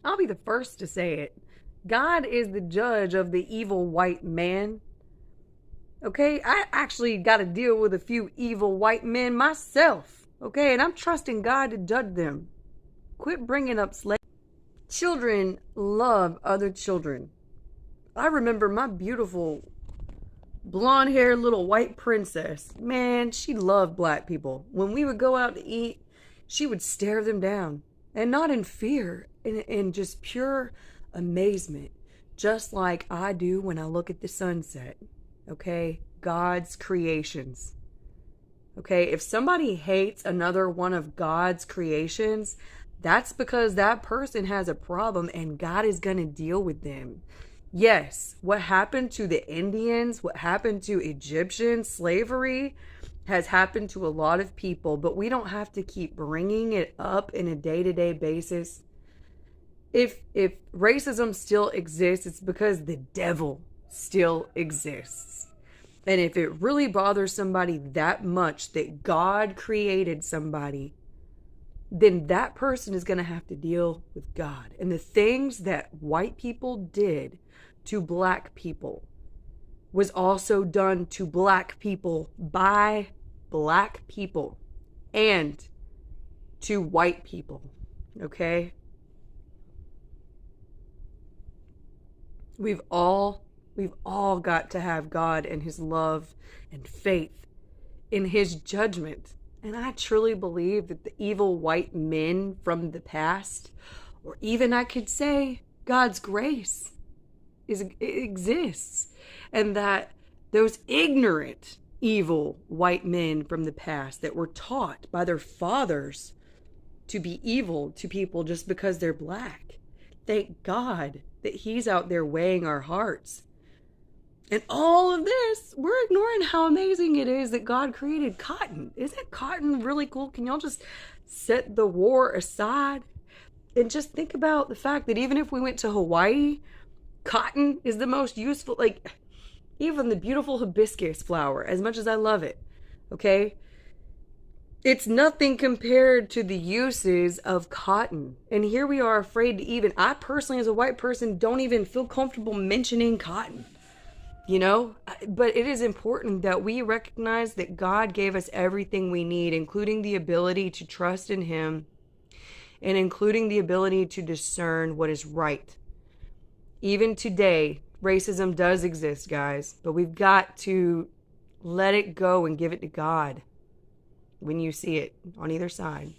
I'll be the first to say it. God is the judge of the evil white man. Okay? I actually got to deal with a few evil white men myself. Okay? And I'm trusting God to judge them. Quit bringing up slavery. Children love other children. I remember my beautiful blonde haired little white princess. Man, she loved black people. When we would go out to eat, she would stare them down. And not in fear, in just pure amazement. Just like I do when I look at the sunset. Okay? God's creations. Okay? If somebody hates another one of God's creations, that's because that person has a problem and God is going to deal with them. Yes, what happened to the Indians, what happened to Egyptians, slavery has happened to a lot of people, but we don't have to keep bringing it up in a day-to-day basis. If racism still exists, it's because the devil still exists. And if it really bothers somebody that much that God created somebody, then that person is going to have to deal with God. And the things that white people did to black people was also done to black people by black people and to white people. Okay? We've all got to have God and his love and faith in his judgment. And I truly believe that the evil white men from the past, or even I could say God's grace, exists. And that those ignorant, evil white men from the past that were taught by their fathers to be evil to people just because they're black, thank God that he's out there weighing our hearts. And all of this, we're ignoring how amazing it is that God created cotton. Isn't cotton really cool? Can y'all just set the war aside and just think about the fact that even if we went to Hawaii, cotton is the most useful, like even the beautiful hibiscus flower, as much as I love it, okay? It's nothing compared to the uses of cotton. And here we are afraid to even, I personally as a white person don't even feel comfortable mentioning cotton. You know, but it is important that we recognize that God gave us everything we need, including the ability to trust in him and including the ability to discern what is right. Even today, racism does exist, guys, but we've got to let it go and give it to God when you see it on either side.